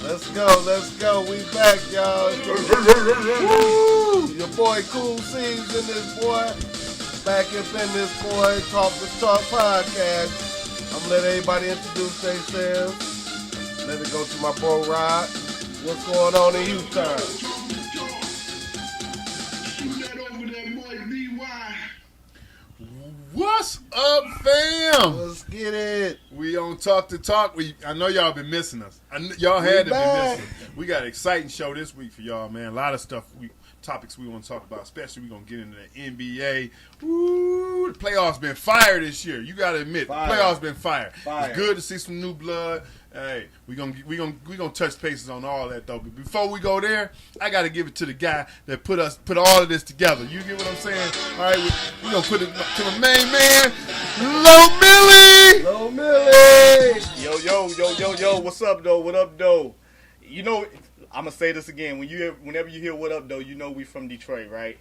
Let's go. We back, y'all. Your boy Cool C's in this boy. Back up in this boy. Talk the Talk podcast. I'm gonna let everybody introduce themselves. Let it go to my bro Rod. What's going on in Houston? What's up, fam? Let's get it. We on Talk the Talk. I know y'all been missing us. Y'all had to be missing. We got an exciting show this week for y'all, man. A lot of stuff, topics we want to talk about. Especially we gonna get into the NBA. Ooh, the playoffs been fire this year. You gotta admit, the playoffs been fire. It's good to see some new blood. Hey, we gonna touch bases on all that though. But before we go there, I gotta give it to the guy that put all of this together. You get what I'm saying? All right, we gonna put it to my main man, Low Millie. Low Millie. Yo. What's up, though? What up, though? You know, I'm gonna say this again. Whenever you hear "What up, though," you know we from Detroit, right?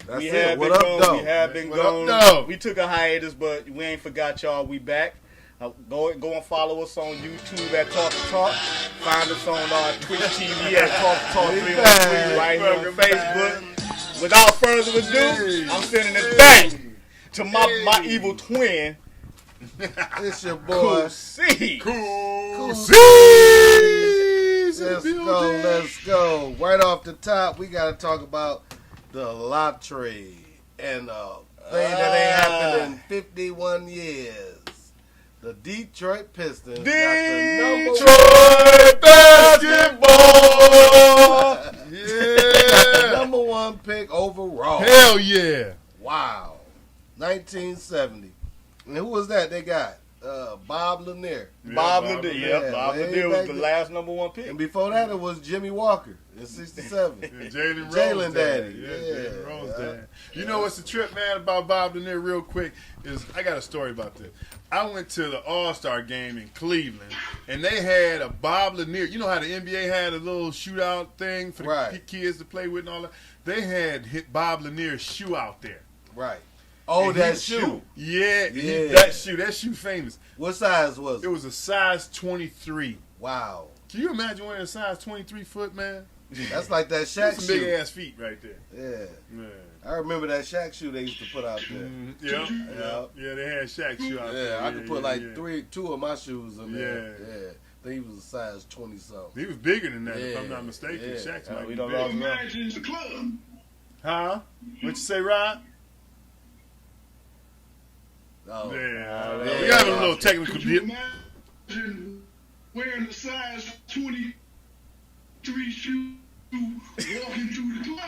That's we it. have What been up, gone. though? We have been What gone. up, though? We took a hiatus, but we ain't forgot y'all. We back. Go and follow us on YouTube at Talk to Talk. Find us on Twitch TV at Talk to Talk 313 right here on Facebook. Without further ado, I'm sending it back to my evil twin. It's your boy. Cool C. Cool C. Let's go. Right off the top, we got to talk about the lottery and thing that ain't happened in 51 years. The Detroit Pistons got Detroit basketball. the number one pick overall. Hell yeah. Wow. 1970. And who was that they got? Bob Lanier. Bob Lanier. Bob Lanier was the then. last number one pick. And before that, it was Jimmy Walker in 67. Jalen Daddy. Yeah, Jalen Rose Dad. You know what's the trip, man, about Bob Lanier real quick is I got a story about this. I went to the All-Star game in Cleveland, and they had a Bob Lanier. You know how the NBA had a little shootout thing for the kids to play with and all that? They had Bob Lanier's shoe out there. Right. Oh, and that shoe. Yeah. That shoe famous. What size was it? It was a size 23. Wow. Can you imagine wearing a size 23 foot, man? That's like that Shaq some shoe. big ass feet right there. Yeah. Man. I remember that Shaq shoe they used to put out there. Yeah, they had Shaq shoe out there. Yeah, I could put two of my shoes in there. Yeah. I think he was a size 20 something. He was bigger than that, if I'm not mistaken. Yeah. Shaq's might be don't bigger. imagine the club. Huh? What you say, Rod? Oh. Yeah. We got a little technical deal. Imagine wearing a size 23 shoe walking through the club.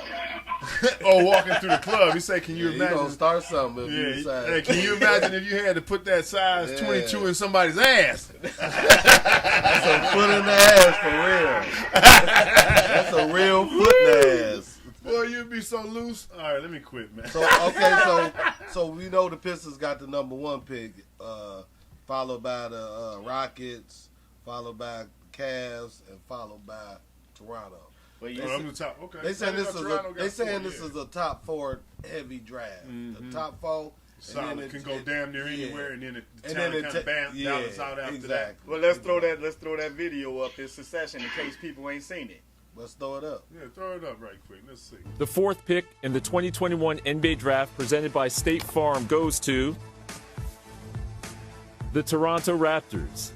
Walking through the club. He said, can you imagine? You gonna start something if you decide. Hey, can you imagine if you had to put that size 22 in somebody's ass? That's a foot in the ass for real. That's a real foot in the ass. Boy, you'd be so loose. All right, let me quit, man. So we know the Pistons got the number one pick, followed by the Rockets, followed by the Cavs, and followed by Toronto. I'm the top. Okay. They saying this is a top four heavy draft. The top four. Solid. It can go damn near anywhere, and then the talent kind of balance out after that. Well, let's throw that video up in succession in case people ain't seen it. Let's throw it up. Yeah, throw it up right quick. Let's see. The fourth pick in the 2021 NBA Draft presented by State Farm goes to the Toronto Raptors.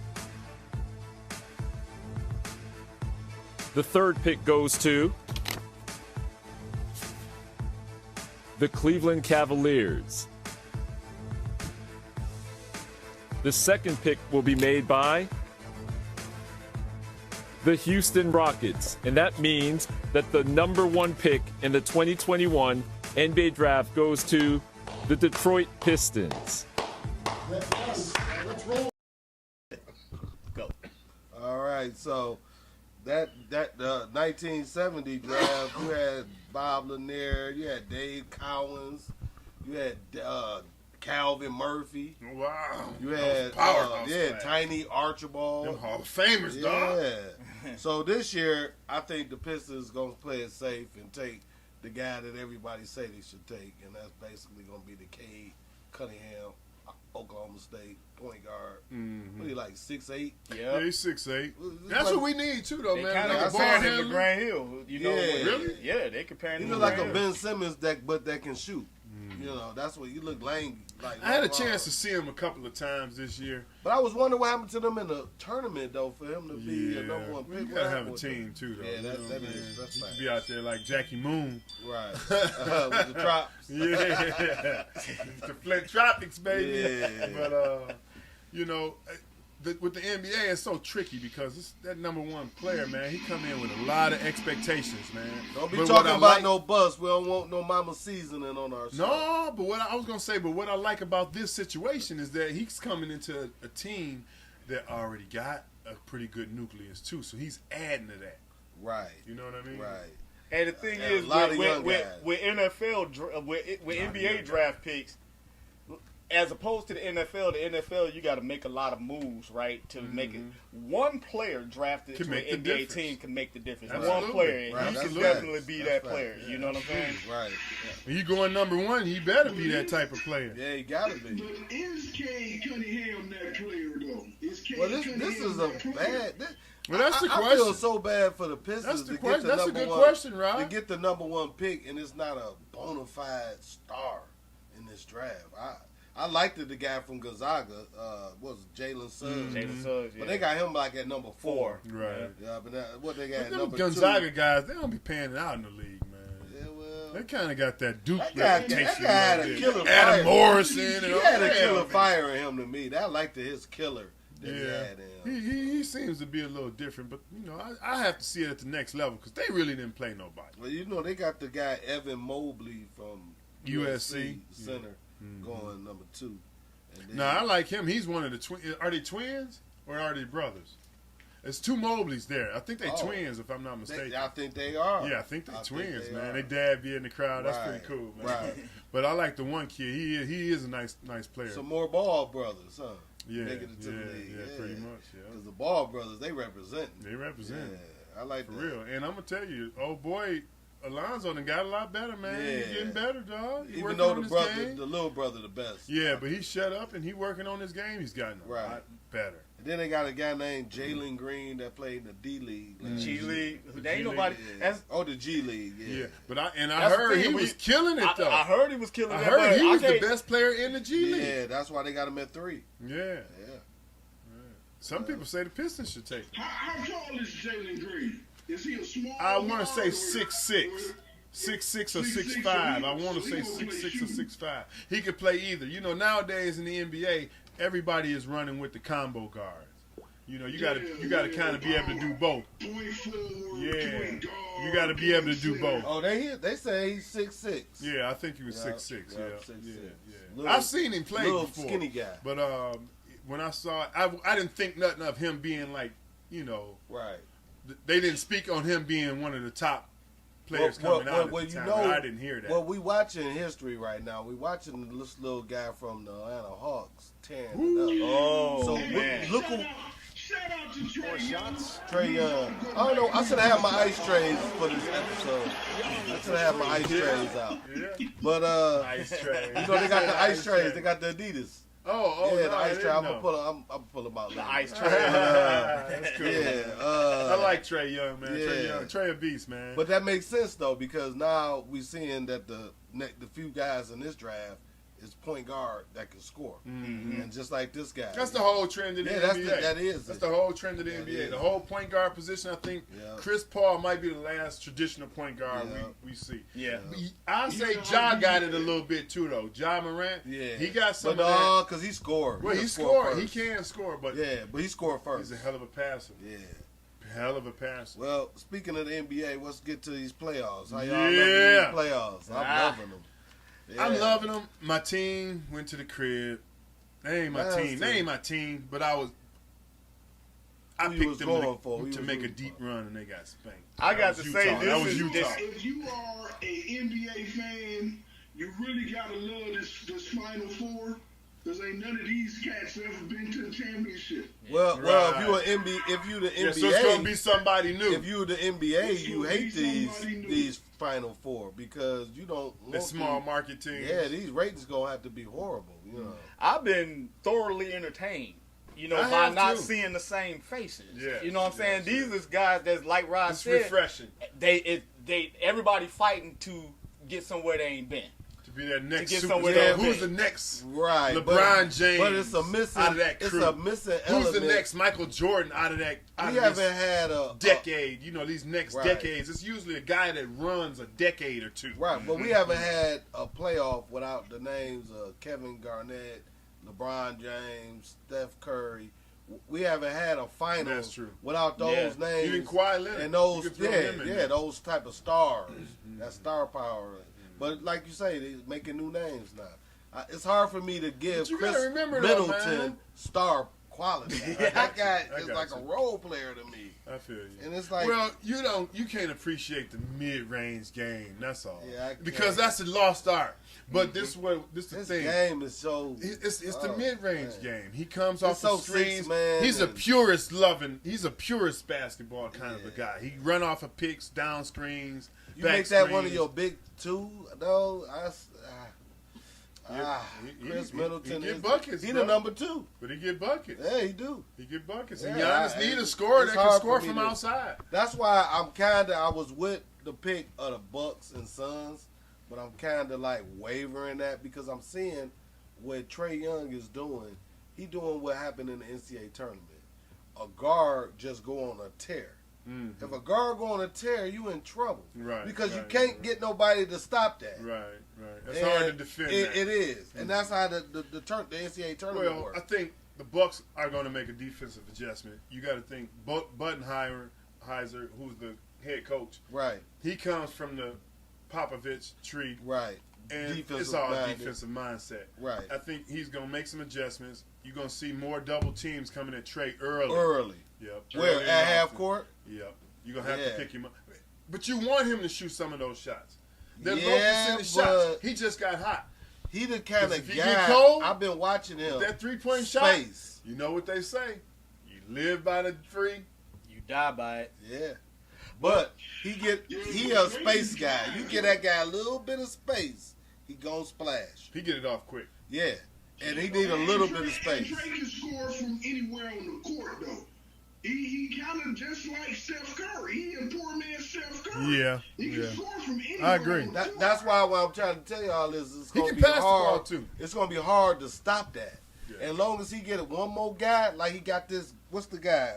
The third pick goes to the Cleveland Cavaliers. The second pick will be made by the Houston Rockets, and that means that the number one pick in the 2021 NBA Draft goes to the Detroit Pistons. Let's roll. Go. All right, so that 1970 draft, you had Bob Lanier, you had Dave Cowens, you had Calvin Murphy. Wow. You had Tiny Archibald. Them Hall of Famers, dog. Yeah. So this year, I think the Pistons going to play it safe and take the guy that everybody say they should take, and that's basically going to be the Cade Cunningham Oklahoma State point guard. Mm-hmm. What are you like 6'8"? Yeah, he's 6'8". That's what we need too, though, They man. kind Like a of ball comparing him to handler. Grant Hill. You know, Yeah. Really? Yeah, they comparing He him look to like a Grant Hill. Ben Simmons that can shoot. You know, that's what you look lame. Like I had a chance to see him a couple of times this year. but I was wondering what happened to them in the tournament though for him to be a number one Well, pick. you What gotta have a happened with team them? too, though. Yeah, you know that what I mean? is that's You right. could be out there like Jackie Moon. Right. With the drops. Yeah, the Flint Tropics, baby. Yeah. But you know, with the NBA, it's so tricky because it's that number one player, man. He come in with a lot of expectations, man. Don't be But talking what I about like- no bus. We don't want no mama seasoning on our show. No, but what I was gonna say, but what I like about this situation is that he's coming into a team that already got a pretty good nucleus too. So he's adding to that. Right. You know what I mean? Right. And the thing And a is, lot of young with guys. NFL, with NBA draft picks, as opposed to the NFL you got to make a lot of moves, right? To make it one player drafted Can to make an the NBA difference. team can make the difference. Absolutely. One player, Right, he that's can right. definitely be That's that right. player. Yeah. You know what I'm saying? Right. When you going number one, he better be that type of player. Yeah, you gotta be. But is Cade Cunningham that player, though? Is Cade Well, this Cunningham is a that player? bad. Well, that's the I question. feel so bad for the Pistons That's the to question. get the That's a number good one, question, Rob. to get the number one pick, and it's not a bona fide star in this draft. I liked the guy from Gonzaga. What was it, Jalen Suggs? Jalen Suggs, yeah. But they got him like at number 4. Right. Yeah, but what they got But at them number Gonzaga 2. guys, they don't be panning out in the league, man. Yeah, well, They kind of got that Duke That guy reputation. had a little bit. killer fire. Adam Morrison and he all had a that. killer fire in him to me. That I liked his killer that he Yeah, had in him. he seems to be a little different, but you know, I have to see it at the next level because they really didn't play nobody. Well, you know, they got the guy Evan Mobley from USC. center Mm-hmm. going number 2. And then, No, I like him. He's one of the twins. Are they twins or are they brothers? It's 2 Mobleys there. I think they Oh. twins, if I'm not mistaken. I think they are. Yeah, I think they're twins, they man. are. They dad be in the crowd. That's Right, pretty cool, man. right. But I like the one kid. He is a nice player. Some more Ball brothers, huh? yeah, Making it to the league. yeah, pretty much. Yeah, Because the Ball brothers, they represent. they represent Yeah, I like for that. real. And I'm gonna tell you, old boy Alonzo done got a lot better, man. He's Yeah. getting better, dog. He Even working though on the his brother, game. the little brother, the best. Yeah, but he shut up and he working on his game. He's gotten a Right. lot better. And then they got a guy named Jalen Green that played in the D League. G League. There G ain't nobody. Yeah. That's, The G League. Yeah. Yeah, but I That's the heard thing, he we- was killing it though. I heard he was killing I that. heard but he was the can't- best player in the G League. Yeah, that's why they got him at 3. Yeah. Yeah. Some people say the Pistons should take him. How tall is Jalen Green? Is he a small I want to guard say or- 6'6". 6'6" or 6'6", 6'5". I so want to he say gonna play 6'6" or shooting. 6'5". He could play either. You know, nowadays in the NBA, everybody is running with the combo guards. You know, you got to kind of be able to do both. Point forward, Yeah. point guard, You got to be able to point do center. both. Oh, they say he's 6'6". Yeah, I think he was Yeah, 6'6". yeah, Yeah, 6'6". yeah. Little- I've seen him play little before. skinny guy. But when I saw it, I didn't think nothing of him being like, you know, Right. they didn't speak on him being one of the top players coming out at the time. I didn't hear that. Well, we watching history right now. We watching this little guy from the Atlanta Hawks tearing it up. Oh, So man. look who Shout out to Trey Young. Trey Young. I don't know. I should have had my ice trays for this episode. I should have had my ice trays out. Yeah. But Ice tray. you know they got the ice trays. They got the Adidas. Oh, Yeah, no, the I ice didn't tray. I'm know. gonna pull them out. The later. ice tray. That's cool. Yeah. I like Trey Young, man. Trey Yeah. Young, Trey a beast, man. But that makes sense though, because now we're seeing that the few guys in this draft is point guard that can score, and just like this guy. that's the whole trend of the Yeah, NBA. that is. That's the whole trend of the That NBA. is. The whole point guard position, I think Yeah. Chris Paul might be the last traditional point guard Yeah. we see. Yeah. I say Ja got it a little bit too, though. Ja Morant, Yeah, he got some but of that. no, because he scored. Well, he He'll scored. He first. can score, but Yeah, but he scored first. he's a hell of a passer. Yeah. Hell of a passer. Well, speaking of the NBA, let's get to these playoffs. How y'all Yeah. loving these playoffs? I'm loving them. Yeah. I'm loving them. My team went to the crib. They ain't my Last team. They team. ain't my team, but I Who you picked was them going for? Who you to was make a rooting deep for? run, and they got spanked. I That got was to Utah. say, That this was is Utah. If you are a NBA fan, you really gotta love this Final Four, because ain't none of these cats ever been to the championship. Well, Right. if you the NBA, Yeah, so it's gonna be somebody new. if you the NBA, It's you gonna hate be somebody new. these Final Four because you don't the want small these- market team. Yeah, these ratings gonna have to be horrible. You know. I've been thoroughly entertained, I by have not too. seeing the same faces. Yes, You know what I'm saying? yes, These yes. is guys that's like Rod It's said. refreshing They everybody fighting to get somewhere they ain't been. to be that next get superstar. somewhere to Who's be. the next Right, LeBron James? but it's a missing. out of that It's crew. a missing Who's element. the next Michael Jordan out of that? Out We of haven't this had a decade. These next Right. decades. It's usually a guy that runs a decade or two. Right, but we haven't had a playoff without the names of Kevin Garnett, LeBron James, Steph Curry. We haven't had a final That's true. without those Yeah. names Even Kawhi Leonard. and those You could throw him in there. those type of stars. That star power. But like you say, they're making new names now. It's hard for me to give But you Chris gotta remember though, Middleton man. star quality. That guy I is got like you. a role player to me. I feel you. And it's like, Well, you can't appreciate the mid-range game. That's all. Yeah, I because can't. that's a lost art. But this the this thing. game is so. It's the Oh, mid-range man. game. He comes It's off so the screens. 6-man He's a and- purist loving. He's a purist basketball kind of a Yeah. guy. He run off of picks, down screens, You back make that screens. one of your big two, though. Yeah, Chris he Middleton get is buckets, he bro. the number two. But he get buckets. Yeah, he do. He get buckets. Yeah, and Giannis I- need a it's- scorer it's that can hard score for me from to- outside. That's why I was with the pick of the Bucks and Suns, but I'm kind of like wavering that because I'm seeing what Trey Young is doing. He doing what happened in the NCAA tournament. A guard just go on a tear. Mhm. If a guard go on a tear, you in trouble. Right, Because you right, can't right. get nobody to stop that. Right. It's And hard to defend that. It is. And that's how the NCAA tournament Well, works. I think the Bucks are going to make a defensive adjustment. You got to think Budenheiser, who's the head coach, Right, he comes from the Popovich tree, right, and Defensive it's all minded. defensive mindset. right. I think he's going to make some adjustments. You're going to see more double teams coming at Trey early. Early. Yep. Where, early at and half often. court? Yep. You're going to have Yeah. to pick him up. But you want him to shoot some of those shots. They're low Yeah, percentage shots. but- He just got hot. He the kind 'Cause of if he get guy, cold, I've been watching him. That three-point shot, Space. you know what they say. You live by the three. You die by it. Yeah. But he a space guy. You get that guy a little bit of space, he gon' splash. He get it off quick. Yeah. And he need a little bit of And space. Trey can score from anywhere on the court, though. He kind of just like Steph Curry. He a poor man Steph Curry. Yeah, He can yeah. score from anywhere. I agree. on the court. That's why what I'm trying to tell y'all is it's He gonna can be pass the hard. ball, too. It's gonna be hard to stop that. Yeah. As long as he get one more guy, like he got this. What's the guy?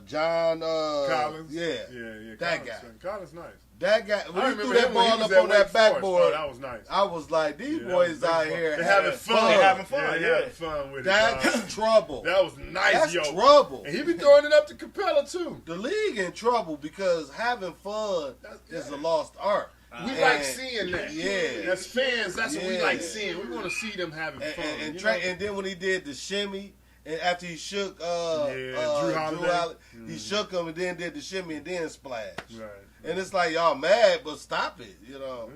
John. Collins. Yeah. Collins, That guy. Collins nice. That guy. I When he remember threw him that when he ball was up at on that Wake Forest. backboard, Oh, that was nice. I was like, these Yeah, that boys was out big here fun. They're having fun. They're having fun, Yeah, yeah. having fun with it. That's dog. trouble. That was nice, That's yo. trouble. And he be throwing it up to Capella too. The league in trouble because having fun is a lost art. We And- like seeing that. Yeah. As fans, that's what we Yeah. like seeing. We want to see them having fun. And, you Trey, know? and then when he did the shimmy, and after he shook Drew Holiday. he shook him and then did the shimmy and then splash. Right. And it's like y'all mad, but stop it. You know,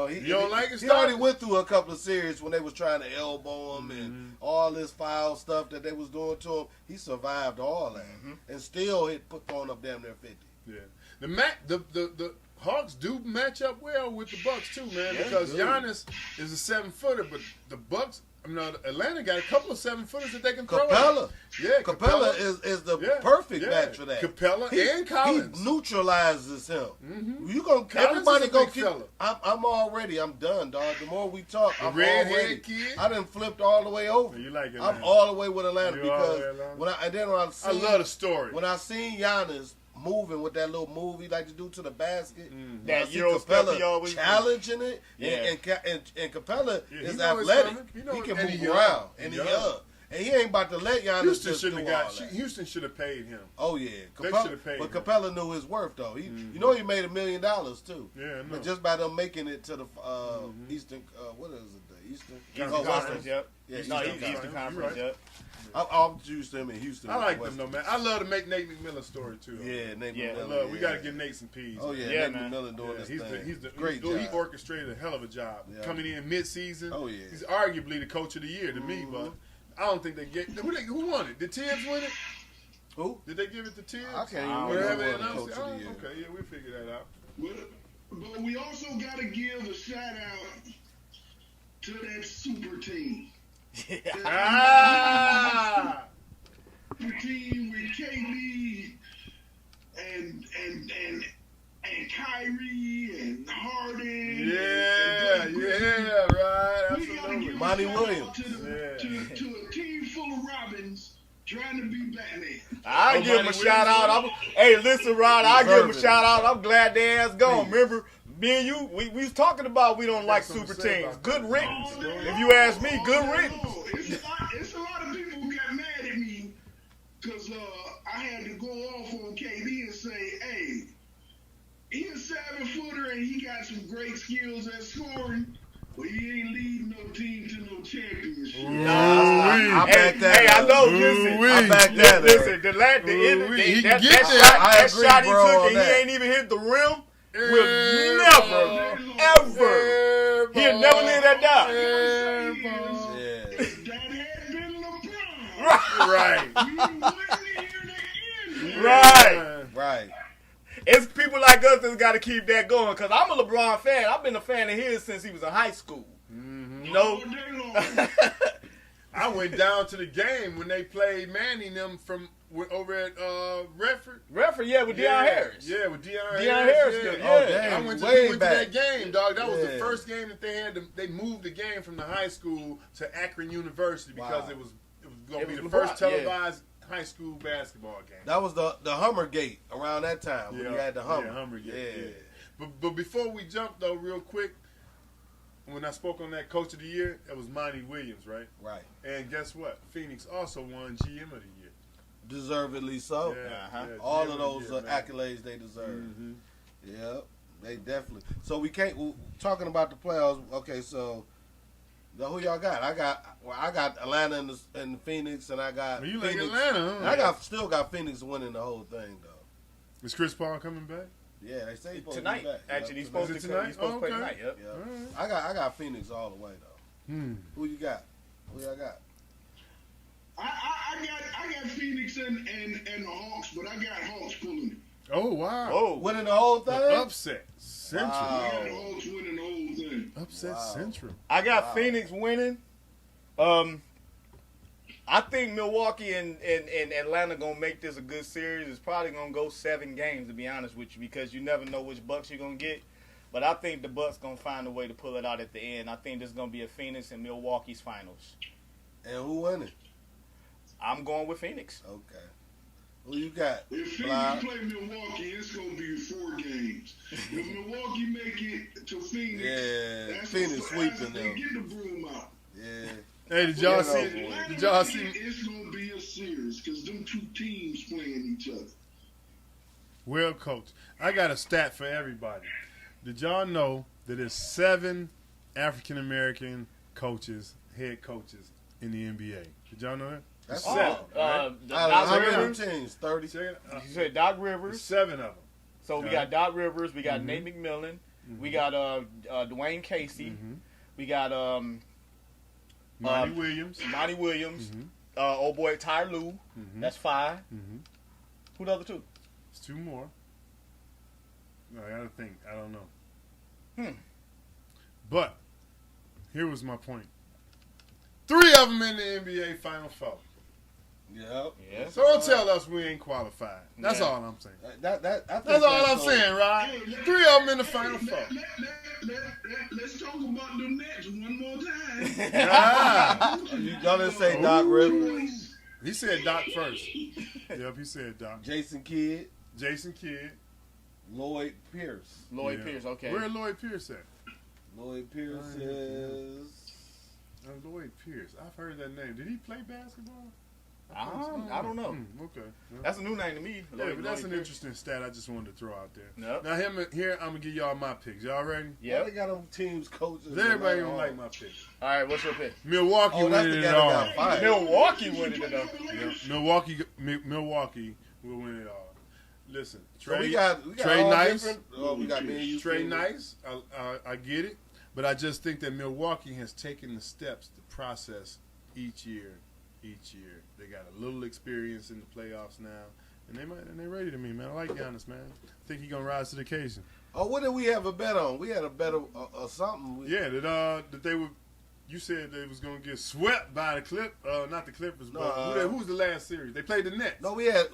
he, You don't like it, he stop already it. went through a couple of series when they was trying to elbow him Mm-hmm. and all this foul stuff that they was doing to him. He survived all that and still put throwing up damn near 50. Yeah. The Hawks do match up well with the Bucks too, man, because dude. Giannis is a 7-footer, but the Bucks, Atlanta got a couple of 7-footers that they can throw. Capella. At. Yeah, Capella is the Yeah, perfect yeah. match for that. Capella and Collins. He neutralizes him. Mhm. You gonna Collins everybody is a go big keep. fella. I'm done, dog. The more we talk, The I'm redhead already. kid? I done flipped all the way over. You like it, I'm man. all the way with Atlanta You all the because way Atlanta? when I I love the story. when I seen Giannis moving with that little move he like to do to the basket. Mm-hmm. That I see Euro step Capella he always do. challenging it, Yeah. and Capella Yeah, he is know his athletic. stomach. He know He it. can And he move young. around, and He he young. young. And he ain't about to let Giannis Houston just should do have all got. that. Houston should have paid him. Oh yeah, They Capella, should've paid but him. Capella knew his worth though. You know, he made $1 million too. Yeah, I know. But just by them making it to the Eastern, what is it? The Eastern. Eastern Oh, Conference, Western. yep. Yeah, No, Eastern he's Eastern Conference. Conference, You're right. yep. I'm used to him in Houston. I like them Western. though, man. I love to make Nate McMillan's story too. Yeah, Nate Yeah. McMillan. We got to give Nate some peas. Oh yeah, Yeah, Nate man. McMillan doing this He great job. He orchestrated a hell of a job Yeah. coming in mid-season. Oh, yeah. He's arguably the coach of the year to me, but I don't think they get who won it. Did Tibbs win it? Who? Did they give it to Tibbs? I can't I even don't Have remember they who won the announced coach it? of Oh, the year. okay, yeah, we'll figure that out. But we also got to give a shout out to that super team. Ah! The team with KD and Kyrie and Harden. Yeah, right. We gotta Absolutely. give Monty a shout out Williams. to a team full of Robins trying to be Batman. I give him a Williams shout out. won? Hey, listen, Rod, I give him a Deserving. shout out. I'm glad their ass gone. Remember, me and you, we was talking about we don't like something super to say teams. about Good riddance. All day If you ask me, long, good all day riddance. long. It's a lot of people who got mad at me because I had to go off on KD and say, hey, he's a 7-footer and he got some great skills at scoring, but he ain't leading no team to no championship. I back that Hey, I up. know, listen. I back that up. Listen, He that can get there. that I agree, shot he bro, took on and that. he ain't even hit the rim will Yeah. never, ever. He'll never live that down. Yeah. That had been LeBron. Right. We wouldn't hear the end. Right. Right. It's people like us that's got to keep that going. Because I'm a LeBron fan. I've been a fan of his since he was in high school. You know? All day long. I went down to the game when they played Manning them from over at Redford. Redford, yeah, with Deion Harris. Yeah, with Deion Harris, Yeah, yeah. yeah. Oh, damn, I went to, way we went to back. that game, dog. That was the Yeah. first game that they had. They moved the game from the high school to Akron University because Wow. it was going to be It the was first LeBron, yeah. televised high school basketball game. That was the Hummer Gate around that time when you had the Hummer. Yeah, Hummer. Yeah. Yeah. yeah. But before we jump though, real quick, when I spoke on that Coach of the Year, it was Monty Williams, right? Right. And guess what? Phoenix also won GM of the Year. Deservedly so. Uh-huh. All GM of those the Year, man. accolades they deserve. Mm-hmm. Yep, they definitely. So we can't. Talking about the playoffs. Okay, so who y'all got? I got Atlanta and Phoenix, and I got Well, you like Phoenix. Atlanta, huh? And I still got Phoenix winning the whole thing though. Is Chris Paul coming back? Yeah, they say he's supposed Tonight. to be back. Actually, he's Yep, supposed Is to it tonight? he's supposed to play Okay. tonight. Yep. Yep. All right. I got Phoenix all the way though. Who you got? Who y'all got? I got Phoenix and the Hawks, but I got Hawks pulling it. Oh wow! Whoa. Winning the whole thing. The upset Central. Wow. I got the Hawks winning the whole thing. Upset Wow. Central. I got Phoenix winning. I think Milwaukee and Atlanta gonna make this a good series. It's probably gonna go 7 games, to be honest with you, because you never know which Bucks you're gonna get. But I think the Bucks gonna find a way to pull it out at the end. I think this is gonna be a Phoenix and Milwaukee's finals. And who winning? I'm going with Phoenix. Okay. Who you got? If Blah. Phoenix play Milwaukee, it's gonna be 4 games. If Milwaukee make it to Phoenix, Yeah, that's Phoenix sweeping they them. get the broom out. Yeah. Hey, did y'all Yeah, see? no, Did y'all see? It's gonna be a series because them 2 teams playing each other. Well, coach, I got a stat for everybody. Did y'all know that there's 7 African American coaches, head coaches in the NBA? Did y'all know that? That's Oh, seven. the Out of Doc how many Rivers. teams? 30. Check it out. You said Doc There's Rivers. 7 of them. So we Okay. got Doc Rivers. We got Nate McMillan. We got Dwayne Casey. We got Monty Williams. Monty Williams. Mhm. Old boy Ty Lue. That's 5. Mhm. Who the other 2? There's 2 more. No, I gotta think. I don't know. But here was my point. 3 of them in the NBA Final Four. Yep. Yes. So don't tell us we ain't qualified. That's Yeah. all I'm saying. I think That's all I'm so. saying, Rod. 3 of them in the Final Four. Let's talk about them Nets one more time. Ah, You gonna say Doc Rivers, he said Doc first. Yep, he said Doc. Jason Kidd, Jason Kidd. Lloyd Pierce. Lloyd Yeah. Pierce. Okay. Where Lloyd Pierce at? Lloyd Pierce Oh, yeah. is. Lloyd Pierce. I've heard that name. Did he play basketball? I don't know. Okay. Yeah. That's a new name to me. Yeah, but that's an interesting stat I just wanted to throw out there. Yep. Now, here, I'm going to give y'all my picks. Y'all ready? Yeah. They got them teams coaches. Everybody don't like my picks. All right, what's your pick? Milwaukee winning it all. Milwaukee winning it all. Yeah, Milwaukee will win it all. Listen, So Trey, we got Trey all Nice. different. We got me and you. Trey Nice. I get it, but I just think that Milwaukee has taken the steps to process each year. They got a little experience in the playoffs now, and they're ready to me, man. I like Giannis, man. I think he's gonna rise to the occasion. Oh, what did we have a bet on? We had a bet or something. Yeah, that they were. You said they was gonna get swept by the not the Clippers, but who was the last series? They played the Nets. No, we had.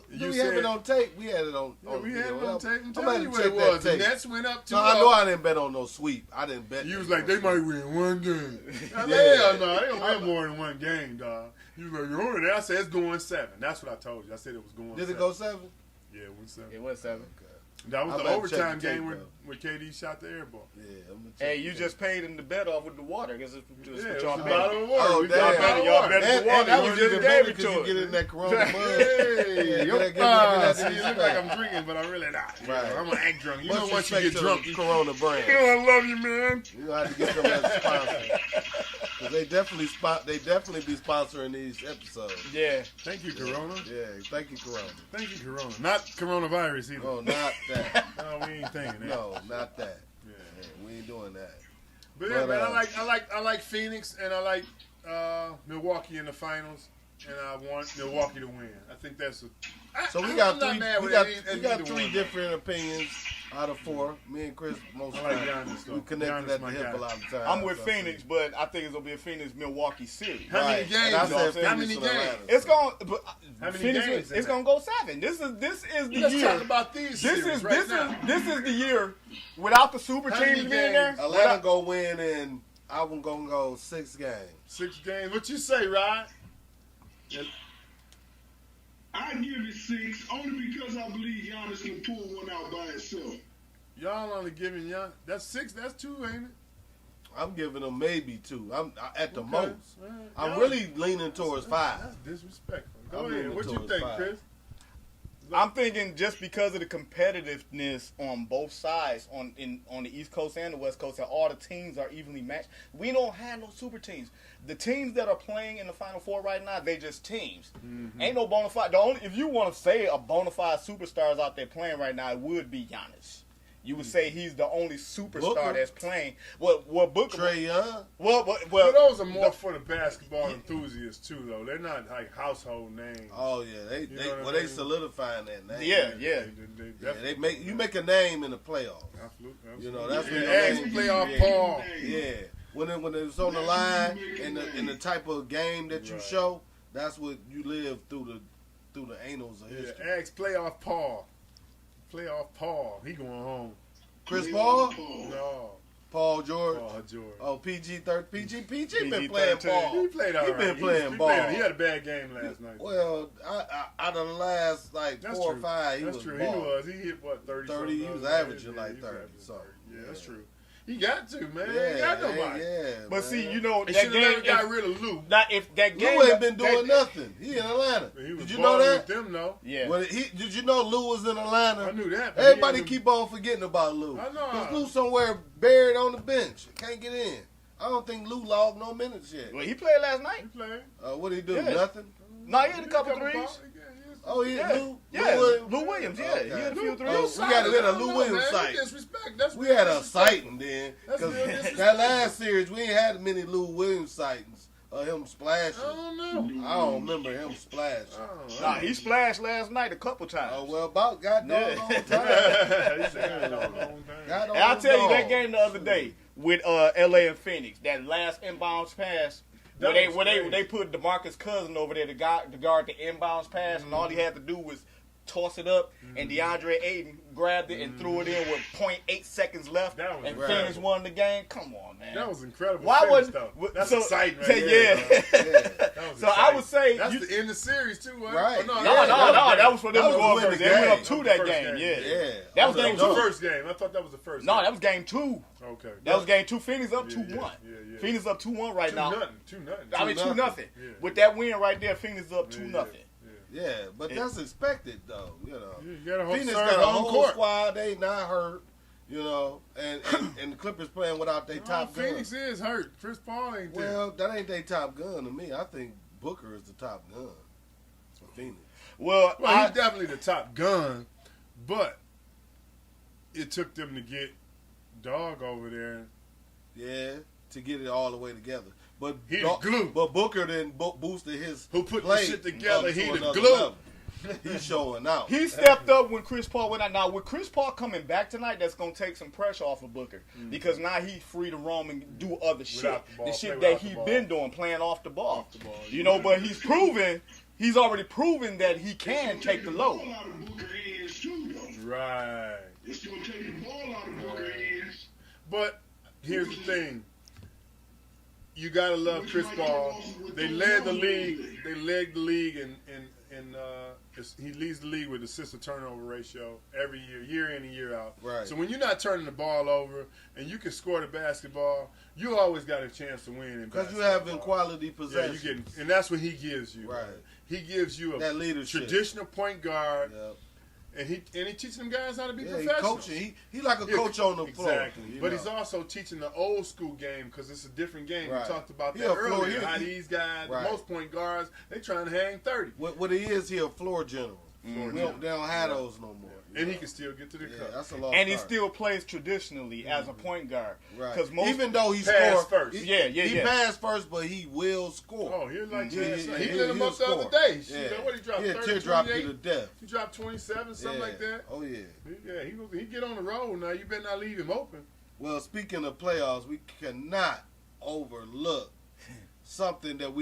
We have it on tape. We had it on. Yeah, we had it video. on tape. I'm I'm telling about you to what it check that was. The tape. Nets went up 2-0. No, I know I didn't bet on no sweep. I didn't bet. You was like, they might win one game. Hell no, they don't win more than one game, dog. You was like, you're over there. I said it's going 7. That's what I told you. I said it was going 7. Did it go 7? Yeah, it went 7. It was 7. That was I'm the about to check overtime the tape, game though. where KD shot the air ball. Yeah. I'm gonna check Hey, the you tape. just paid him the bet off with the water. Guess it's Yeah, what it was y'all a paid. bottle of water. Oh, We damn. got a bottle of Y'all water. better- And water. that You was just even gave better it because to you us. get in that Corona mud. Hey, You your gotta see, it look like I'm drinking, but I'm really not. Right. I'm gonna act drunk. You Much know, once you respect get to drunk, the you Corona brand. I love you, man. You know, I have to get them as a sponsor. Because they definitely be sponsoring these episodes. Yeah. Thank you, Corona. Yeah, thank you, Corona. Thank you, Corona. Not coronavirus either. No, not that. No, we ain't thinking that. No, not that. Yeah. Yeah, we ain't doing that. But yeah, But, man, I like Phoenix and I like Milwaukee in the finals, and I want Milwaukee to win. I think that's So we I'm got not three. mad We with got either three one. different opinions out of 4. Me and Chris most I like of the time, Giannis, though. we connected Giannis, at the my hip guy. a lot of times. I'm with Phoenix, but I think it's gonna be a Phoenix-Milwaukee series. How many Right. games? And I though? said How Phoenix many and games? Atlanta. It's going. But How many Phoenix, games in it's that? gonna go 7. This is the Let's year. talk about these This series is right now. this is the year without the super How teams many being there. games? Atlanta go win, and I'm gonna go 6 games. 6 games. What you say, Rod? I give it 6 only because I believe Giannis can pull one out by himself. Y'all only giving y'all that's 6. That's 2, ain't it? I'm giving them maybe 2. I'm at the Okay. most. All right. I'm Y'all- really leaning towards 5. That's disrespectful. Go I'm ahead. leaning What you towards think, 5. Chris? I'm thinking just because of the competitiveness on both sides, on the East Coast and the West Coast, that all the teams are evenly matched. We don't have no super teams. The teams that are playing in the Final Four right now, they just teams. Ain't no bona fide. If you want to say a bona fide superstars out there playing right now, it would be Giannis. You would say he's the only superstar Booker. that's playing. Well, Booker. Trey Young. Well, But those are more for the basketball enthusiasts too, though. They're not like household names. Oh yeah, they You know what I they mean? solidifying that name. Yeah. Yeah, they make a name in the playoffs. Absolutely. You know, that's yeah, what your ask name- playoff yeah. Paul. Yeah, when it's on the line and the type of game that you Right. show, that's what you live through the annals of Yeah, history. ask playoff Paul. Playoff Paul. He going home. Chris Paul, No, Paul George, Paul George. oh PG been playing PG-13. He ball. played all He right. been playing ball. He had a bad game last night. Well, out of the last like That's 4 true. or 5, he That's was true. balling. He was. He hit what 30. 30, he was averaging like 30, so, Yeah, that's yeah. true. He got to, man. He Yeah, ain't got nobody. yeah. but man. see, you know They that should have never game. got rid of Lou. Now, if that game, Lou ain't been doing nothing. He in Atlanta. He was Did you know balling that? with them, though. Yeah. Well, did you know Lou was in Atlanta? I knew that. but Everybody he keep on forgetting about Lou. I know. Because Lou somewhere buried on the bench. Can't get in. I don't think Lou logged no minutes yet. Well, he played last night. He played. What did he do? Yeah. Nothing? No, he had a couple threes. balls. Oh, he Yeah. Lou? Yeah, Williams? Lou Williams. Yeah, Okay. he had a few Oh, threes. we got to hit a I don't Lou know, Williams man. site. You disrespect. That's We had a disrespect. sighting then. That's Because real disrespect. that last series, we ain't had many Lou Williams sightings of him splashing. I don't know. I don't remember him splashing. Nah, he splashed last night a couple times. Oh, well, about goddamn Yeah. long time. He said, "I don't know." God And I'll tell you that dog. game the other day with LA and Phoenix, that last inbounds pass, That where was crazy. they put DeMarcus Cousins over there to guard the inbounds pass, and all he had to do was toss it up, and DeAndre Ayton grabbed it and threw it in with 0.8 seconds left and Phoenix won the game. Come on, man. That was incredible. Why wasn't that's exciting right there. So I would say that's the end of the series too, right? No, that was for them to go up first. They went up to that game. Yeah. That was game 2. The first game. I thought that was the first. No, game. That was game 2. Okay. That was game 2. Phoenix up 2-1. Yeah. Phoenix up 2-1 right now. 2-0. I mean 2-0. With that win right there, Phoenix up 2-0. Yeah, but that's expected though. You know, you got a whole Phoenix got a whole squad. They not hurt. You know, and the Clippers playing without their top gun. Phoenix is hurt. Chris Paul ain't there. Well, that ain't their top gun to me. I think Booker is the top gun for Phoenix. Well, he's definitely the top gun, but it took them to get Dog over there. Yeah, to get it all the way together. But he the glue. But Booker then boosted his who put play the shit together. He the glue. Level. He's showing out. He stepped up when Chris Paul went out. Now, with Chris Paul coming back tonight, that's going to take some pressure off of Booker. Because now he's free to roam and do other shit. The shit that he's been doing, playing off the ball. You know, but he's already proven that he can take the load. Right. It's going to take the ball out of Booker hands. But here's the thing. You gotta love Chris Paul. They led the league. They led the league, and he leads the league with assist to turnover ratio every year in and year out. Right. So when you're not turning the ball over and you can score the basketball, you always got a chance to win. Because you're having quality possession. Yeah, and that's what he gives you. Right. He gives you that leadership. Traditional point guard. Yep. And he teaching them guys how to be professionals. He coaching. He like a coach on the floor. Exactly. But he's also teaching the old school game because it's a different game. Right. We talked about that earlier. How these guys, most point guards, they trying to hang 30. What he is, he a floor general. They don't have those no more. And he can still get to the cup. That's a long and he still plays traditionally as a point guard. Right. Even though he scores first. He passed first, but he will score. Oh, he like he lit him up the other day. What he dropped? 30, teardrop you to death. He dropped 27, something like that. Oh yeah. Yeah, he get on the road now. You better not leave him open. Well, speaking of playoffs, we cannot overlook something that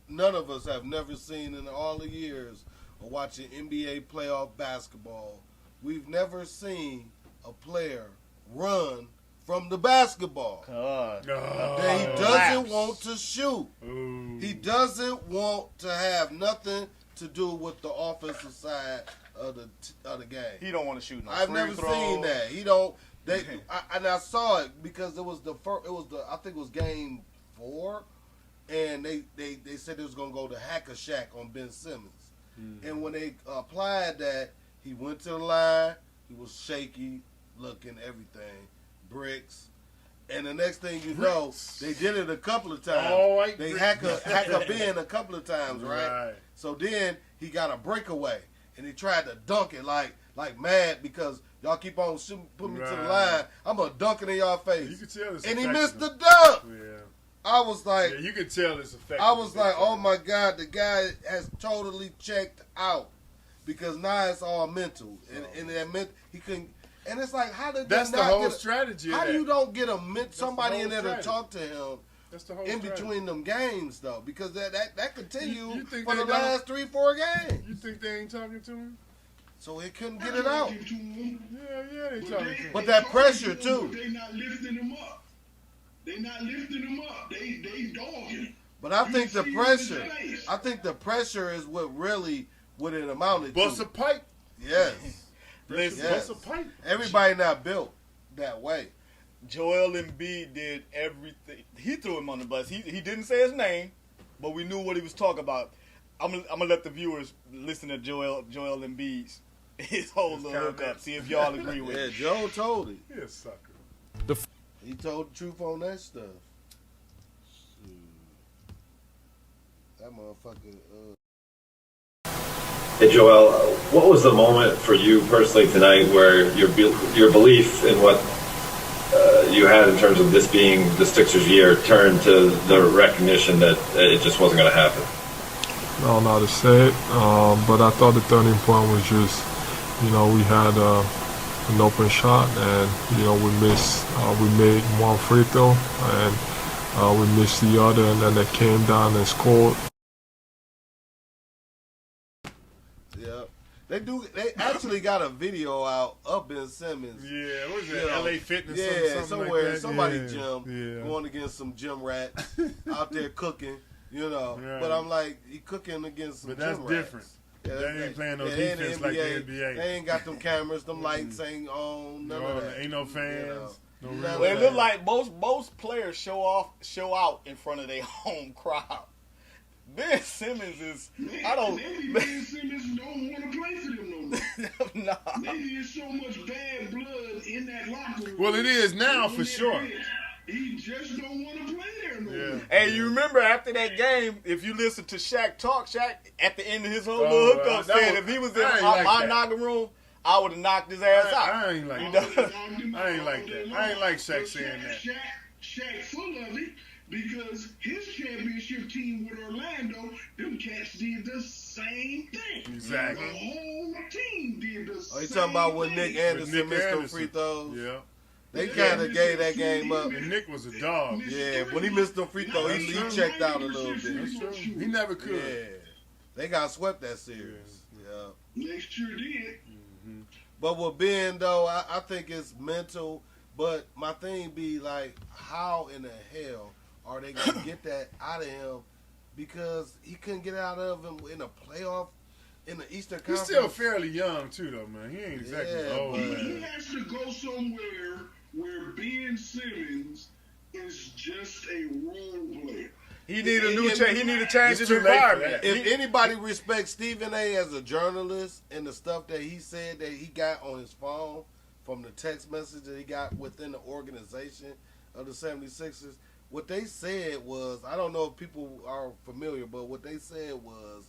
none of us have never seen in all the years of watching NBA playoff basketball. We've never seen a player run from the basketball. That he doesn't want to shoot. Ooh. He doesn't want to have nothing to do with the offensive side of the game. He don't want to shoot no I've never seen that. He don't. I saw it because it was I think it was game 4, and they said it was gonna go to Hack a Shack on Ben Simmons. And when they applied that, he went to the line. He was shaky, looking everything, bricks. And the next thing you know, they did it a couple of times. They hack a bin a couple of times, right? So then he got a breakaway, and he tried to dunk it like mad because y'all keep on putting me to the line. I'm gonna dunk it in y'all face. You can tell this. And he missed the dunk. Yeah. I was like, you can tell it's effective. I was like, oh my God, the guy has totally checked out because now it's all mental, and that meant he couldn't. And it's like, how did that's the whole strategy? How do you don't get somebody in there to talk to him? That's the whole in strategy. Between them games though, because that continued you for the last 3-4 games. You think they ain't talking to him? So he couldn't get it out. Yeah, they talking to him. But that pressure too. They not lifting him up. They not lifting him up. They dogging. But I think the pressure is what it amounted to. Bust a pipe. Yes. Bust a pipe. Everybody not built that way. Joel Embiid did everything. He threw him on the bus. He didn't say his name, but we knew what he was talking about. I'm gonna let the viewers listen to Joel Embiid's his whole little hookup. See if y'all agree with it. Yeah, Joe told it. He a sucker. He told the truth on that stuff. That motherfucker. Hey Joel, what was the moment for you personally tonight where your belief in what you had in terms of this being the Sixers' year turned to the recognition that it just wasn't going to happen? I don't know how to say it, but I thought the turning point was just, we had an open shot, and we made one free throw, and we missed the other, and then they came down and scored. Yeah, They actually got a video out of Ben Simmons. Yeah, what is that? LA Fitness. Yeah, something somewhere, like that. somebody's gym, going against some gym rats out there cooking. Right. But I'm like, he cooking against some But that's gym different. rats. Yeah, they ain't playing no they in defense the like the NBA. They ain't got them cameras, them lights ain't on, none of that. Ain't no fans. No well, it look like most players show out in front of their home crowd. Ben Simmons is. Maybe I don't. Ben Simmons don't want to play for them no more. Nah. Maybe there's so much bad blood in that locker room. Well, it is now for sure. He just don't want to play there no more. Hey, you remember after that game, if you listen to Shaq talk, Shaq at the end of his whole little hookup said if he was in my locker room, I would have knocked his ass out. I ain't like that. I ain't like that. I ain't like Shaq saying that. Shaq full of it because his championship team with Orlando, them cats did the same thing. Exactly. The whole team did the same thing. You talking about when Nick Anderson missed them free throws? Yeah. They kind of gave that game up. And Nick was a dog. Yeah, when he missed them free throws, he checked out a little bit. That's true. He never could. Yeah. They got swept that series. Yeah. They sure did. But with Ben, though, I think it's mental. But my thing be like, how in the hell are they going to get that out of him? Because he couldn't get out of him in a playoff in the Eastern Conference. He's still fairly young, too, though, man. He ain't exactly old, He man. has to go somewhere where Ben Simmons is just a role player. He need a new change. He need to change his too late for environment. that. If anybody respects Stephen A. as a journalist and the stuff that he said that he got on his phone from the text message that he got within the organization of the 76ers, what they said was, I don't know if people are familiar, but what they said was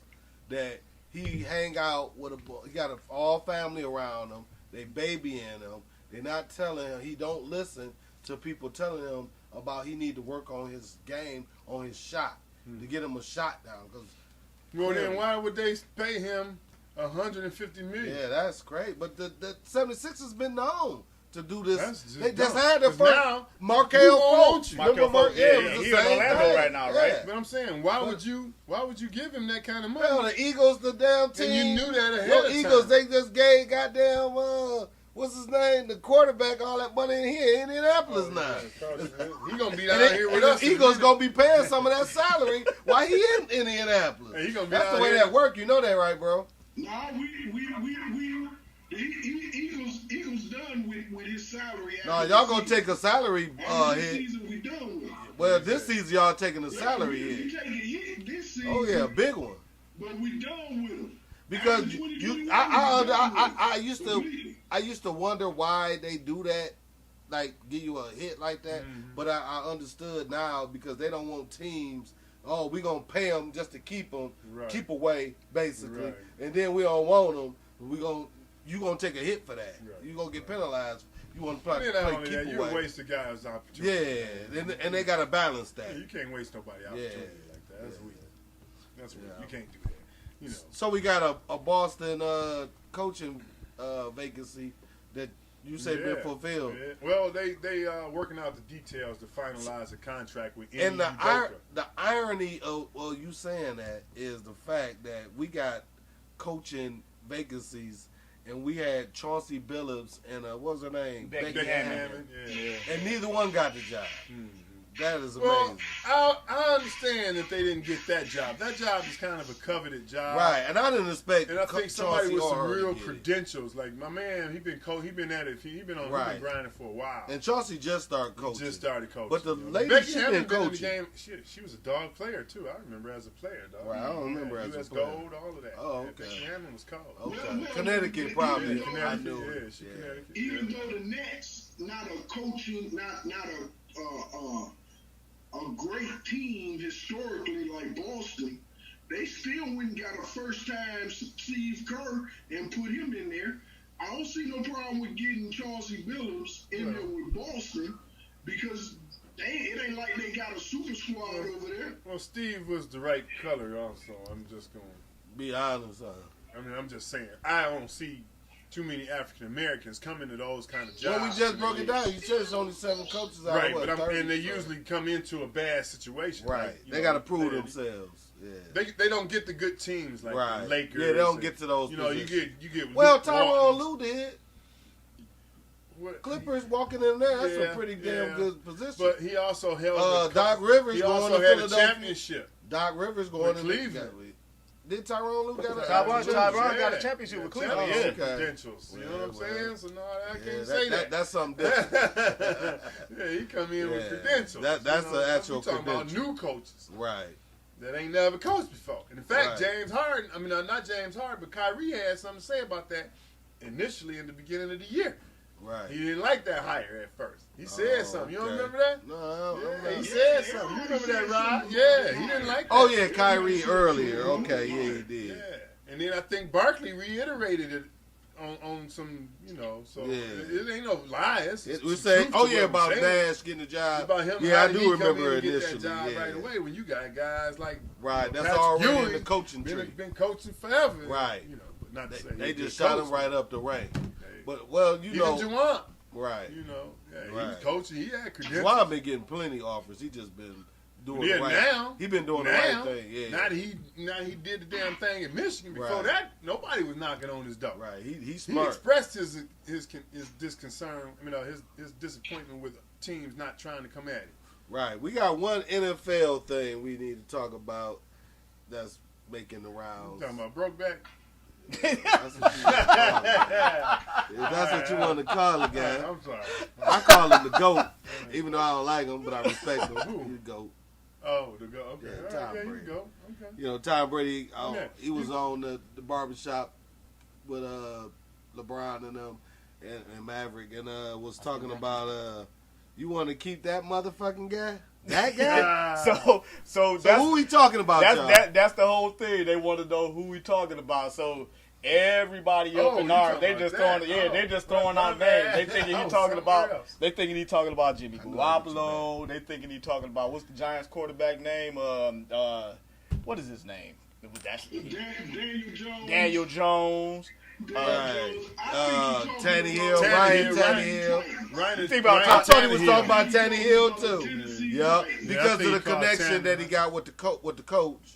that he hang out with he got all family around him, they babying him, they're not telling him, he don't listen to people telling him about he need to work on his game, on his shot, to get him a shot down. Well, then why would they pay him $150 million? Yeah, that's great. But the 76ers been known to do this. That's They just dumb. had their 'Cause first now, Markel who Fultz. wants you? Markel Remember Fultz, yeah, it was he the in same Orlando thing. right now, right? But I'm saying, why would you give him that kind of money? Well, the Eagles, the damn team. And you knew that ahead well, of Eagles, time. they just gave goddamn, what's his name, the quarterback, all that money in here in Indianapolis now. He gonna be And down they- here and with the us. Eagles gonna be paying some of that salary while he in Indianapolis. Hey, he gonna be That's out the way here. that work. You know that, right, bro? No, Eagles done with his salary. No, y'all gonna take a salary after this hit. season we done with. Well, this season y'all taking a salary we hit. take a hit this season. Oh yeah, big one. But we done with him. Because After 2021, I we used done with him. I used to wonder why they do that, like give you a hit like that. But I understood now because they don't want teams. Oh, we gonna pay them just to keep them, Right. keep away basically, Right. and then we don't want them. You gonna take a hit for that. Right. You gonna get penalized. You want to play, Not play only keep that, you away. waste a guy's opportunity. Yeah, and they gotta balance that. Yeah, you can't waste nobody's opportunity like that. That's Yeah. weird. That's weird. Yeah. You can't do that. You know. So we got a Boston coaching vacancy that you say been fulfilled. Yeah. Well, they working out the details to finalize the contract with Ime And the Udoka. irony of you saying that is the fact that we got coaching vacancies, and we had Chauncey Billups and what was her name? Becky Hammon. Yeah. And neither one got the job. That is Well, amazing. I understand that they didn't get that job. That job is kind of a coveted job. Right, and I didn't expect. And I think somebody Chauncey with or some her to real get it. credentials, like my man, he been at it. He been grinding for a while. And Chauncey just started He coaching. just started coaching. But the you know. lady, Becky she Hammon been been in the coaching. game. She was a dog player too. I remember as a player, dog. Right, I don't remember as a US player. Gold, all of that. Oh, Yeah, okay. Becky Hammon was cold. Okay. Connecticut probably. Yeah, I Connecticut. knew Yeah, it. she Yeah. Connecticut. Even Yeah. though the Nets not a coaching, not a great team historically like Boston, they still went and got a first-time Steve Kerr and put him in there. I don't see no problem with getting Chauncey Billups in there with Boston because it ain't like they got a super squad over there. Well, Steve was the right color also. I'm just going. Be honest, I mean, I'm just saying. I don't see too many African Americans come into those kind of jobs. Well, we just broke it down. You said it's only 7 coaches out right, of what, but 30, and they so. usually come into a bad situation. Right. Like, They got to prove themselves. Yeah. They don't get the good teams like the Lakers. Yeah, they don't get to those. You know, positions. you get. Well, Luke Tyronn Walton. Lue did. What? Clippers walking in there. That's a pretty damn good position. But he also held. Doc Rivers he going also to had a Philadelphia. championship. Doc Rivers going to Cleveland. Did Tyronn Lue got a Tyronn got a championship with Cleveland. Championship Yeah. credentials. You know what I'm saying? So no, I can't Yeah, say that. That's something different. Yeah, he come in with credentials. That's you know, the actual we talking about credential. new coaches. Right. That ain't never coached before. And in fact, Right. James Harden, not James Harden, but Kyrie had something to say about that initially in the beginning of the year. Right. He didn't like that hire at first. He said something. You don't okay. remember that? No, I don't Yeah, know. he said something. You remember that, Rod? Yeah, he didn't like that. Oh, yeah, Kyrie earlier. Okay, yeah, he did. Yeah. And then I think Barkley reiterated it on some, so it ain't no lies. We say, truth to what about we're saying. Nash getting the job. About him, yeah, how I did do he come remember in and initially. get that job yeah. right away when you got guys like Right, that's Patrick already in Ewing, the coaching tree. Been coaching forever. Right. But not to say They he just good shot him coach. right up the rank. Hey. But, well, you Even know. Juwan, Right. he was Right. coaching. He had credentials. Juwan been getting plenty offers. He just been doing the right. Now He been doing the right thing. Yeah. Now he did the damn thing in Michigan. Before Right. that, nobody was knocking on his door. Right. He's He smart. expressed his disconcern. His disappointment with teams not trying to come at him. Right. We got one NFL thing we need to talk about that's making the rounds. Talking about Brokeback. That's what you want to call it. If that's what you want to call it, guy. I'm sorry. I call him the GOAT, even though I don't like him, but I respect him. He's the GOAT. Oh, the go. Okay. Yeah, All Tom right, Brady. you go. Okay. You know, Tom Brady, Yeah. he was on the barbershop with LeBron and them and Maverick and was talking about you want to keep that motherfucking guy? That guy? So So who we talking about, y'all? that's the whole thing. They want to know who we talking about. So everybody up in you our, talking they about just that. throwing, they just throwing out names. They thinking he talking about, they thinking he talking about Jimmy Garoppolo. They thinking he talking about what's the Giants quarterback name? What is his name? Daniel Jones. Daniel Jones. Right. Tannehill. Tannehill, Ryan Tannehill. I thought he was talking about Tannehill too. Yeah, because of the connection that he got with the coach.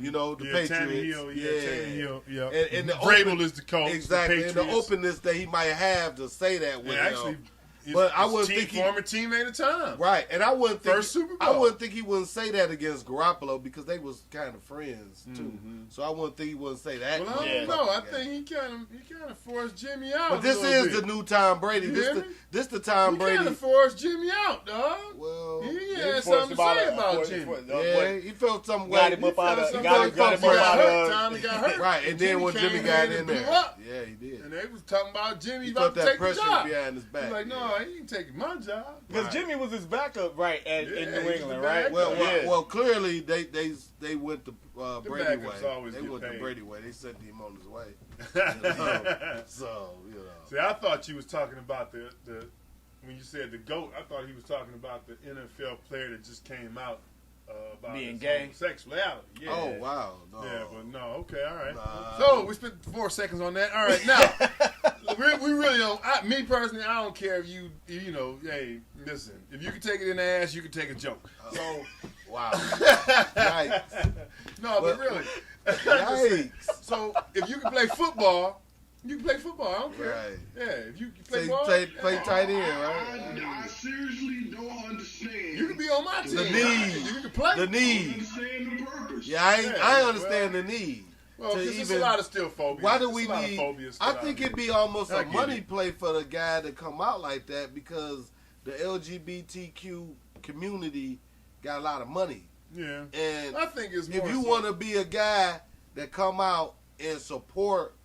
You know, the Patriots. Tannehill, yeah. And the Vrabel is the coach. Exactly, the and the Patriots. openness that he might have to say that with him. But I wouldn't think former teammate of time. Right, and I wouldn't think First Super Bowl. I wouldn't think he wouldn't say that against Garoppolo because they was kind of friends too. So I wouldn't think he wouldn't say that. Well, I don't know. I think he kind of forced Jimmy out. But this is the new Tom Brady. This the Tom Brady. He kind of forced Jimmy out, dog. Well, he had something to say about Jimmy. Yeah, he felt some way. Got him up out of. Time he got hurt. Right, and then when Jimmy got in there, yeah, he did. And they was talking about Jimmy He about put to that take the pressure job. behind his back. He's like, no, he ain't taking my job. Because Jimmy was his backup, right, in New England, right? Well, clearly they went the Brady way. backups always They get went the paid. Brady way. They sent him on his way. So you know. See, I thought you was talking about the when you said the GOAT. I thought he was talking about the NFL player that just came out about being his gay, homosexuality. Yeah. Oh wow. No. Yeah, but no. Okay, all right. Nah. So we spent 4 seconds on that. All right, now we really don't. Me personally, I don't care if you know. Hey, listen. If you can take it in the ass, you can take a joke. So Wow. Yikes. no, but really. Yikes. So if you can play football, you can play football. I don't care. Right. Yeah, if you can So play you ball, play tight end, right? I seriously don't understand. you can be on my team. The need. You can play. The need. Understand the purpose. Yeah, I understand the need. Well, to because there's a even- lot of still phobias. Why do There's we a lot of need? phobias I still think out it'd be almost I a get money it. play for the guy to come out like that because the LGBTQ community got a lot of money. Yeah. And I think it's if more you so- want to be a guy that come out and support,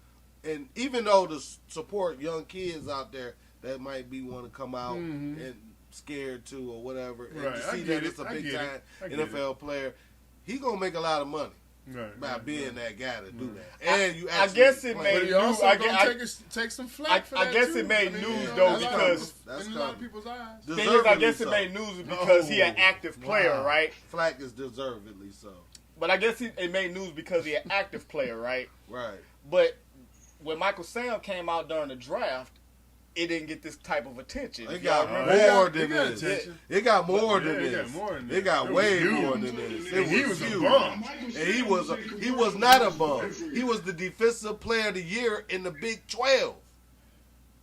and even though to support young kids out there that might be want to come out and scared too or whatever, and Right, to I see get that it's it. a I big get time it. I get NFL player, he gonna make a lot of money Right, by right, being right. that guy to do that. And you I actually guess it play. made But you also I gonna guess- take some flack for I that guess too. it made I mean, news, you know, though, that's because- That's in a lot of coming. people's eyes. thing is, I Deservedly guess it so. made news because he an active player, Wow. right? Flack is deservedly so. But I guess it made news because he an active player, right? Right. But when Michael Sam came out during the draft, it didn't get this type of attention. It If y'all got remember. more than this. It got more than It this. got more than this. It got It was way huge. more than this. And he was a huge. bum. And he was not a bum. He was the defensive player of the year in the Big 12.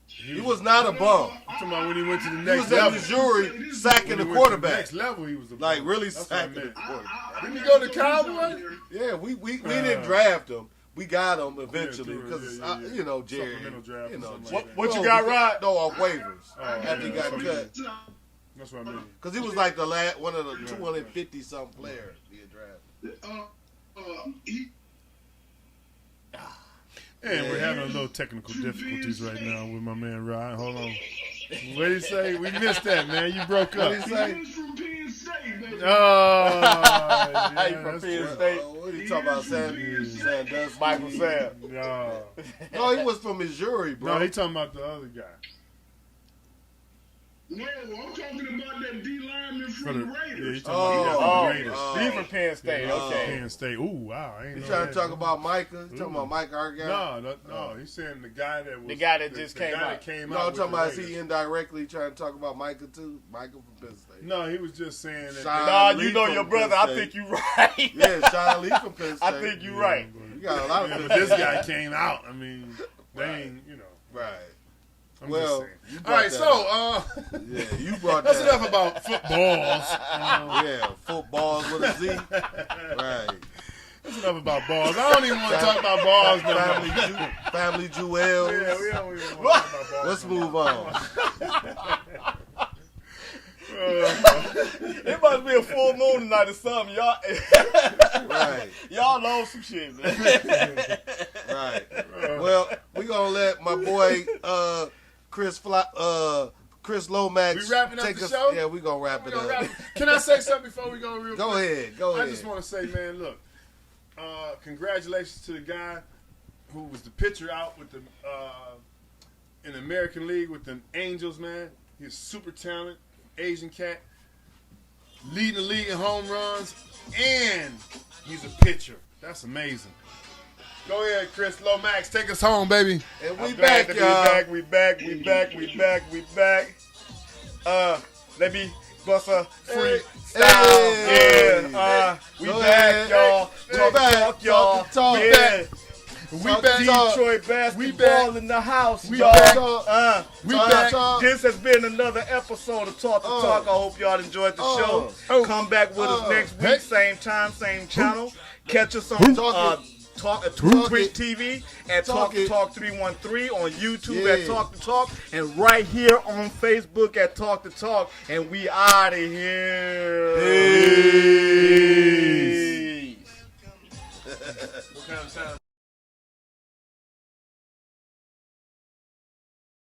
He was not a bum. I'm talking about when he went to the He next was at level. Missouri sacking When the he went to quarterback. next level, he was a bum. Like really That's what I sacking the meant. quarterback. Didn't he go to Cowboys? Yeah, we didn't draft him. We got him eventually Yeah, because yeah. you know Jerry. Supplemental draft You or know, something Jerry. like What you got, Rod? No, off waivers after he yeah, got that's cut. That's what I mean. Because he was like the last one of the 250 something players being drafted. And we're having a little technical difficulties right now with my man Rod. Hold on. What did he say? We missed that, man. You broke up. What did he say? He was from Penn State, baby. Oh, yeah, He from that's Penn true. State. What are you talking about, Sandusky? Michael Sam. No. No, he was from Missouri, bro. No, he talking about the other guy. No, I'm talking about that D lineman For from the, the yeah, Raiders. he's talking about the Raiders. He's from Penn State. Okay. Penn State. Ooh, wow. I ain't You know trying that. to talk about Micah? You talking about Micah Argyle? No. He's saying the guy that was The guy that just came guy out. that came No, out I'm with talking the about is Raiders. he indirectly trying to talk about Micah too? Micah from Penn State. No, he was just saying that. Sean Nah, Lee you know from your Penn brother. I State. think you right. Yeah, Sean Lee from Penn State. I think you right. You got a lot of Yeah, Penn but this State. guy came out. I mean, they ain't, you know. Right. I'm Well, just you saying. brought All right, that so Yeah, you brought that's that. enough about footballs. Yeah, footballs with a Z. Right. That's enough about balls. I don't even want to talk about balls no more. Family jewels. Yeah, we don't even want to talk about balls. Let's move on. It must be a full moon tonight or something. Y'all, Right. y'all know some shit, man. Right. Well, we gonna let my boy Chris Lomax We wrapping up take the us. show? Yeah, we gonna wrap it up. Can I say something before we go real quick? Go ahead. Go I ahead. just want to say, man, look, congratulations to the guy who was the pitcher out with the in the American League with the Angels, man. He's super talented, Asian cat, leading the league in home runs, and he's a pitcher. That's amazing. Go ahead, Chris Lomax. Take us home, baby. And we I'm glad back, to be y'all. back. We back. Let me bust a freestyle. Hey. Yeah. We Go back, ahead. y'all. We Talk, back. talk, y'all. Talk, Yeah. We Talk, back. talk. Detroit basketball We back. in the house, We y'all. back. We Talk, back. talk. This has been another episode of Talk to Talk. I hope y'all enjoyed the show. Come back with us next week, Hey. same time, same channel. Catch us on Twitch TV at Talk to Talk 313, on YouTube at Yeah. Talk to Talk, and right here on Facebook at Talk to Talk. And we out of here. Peace. Peace. What kind of time?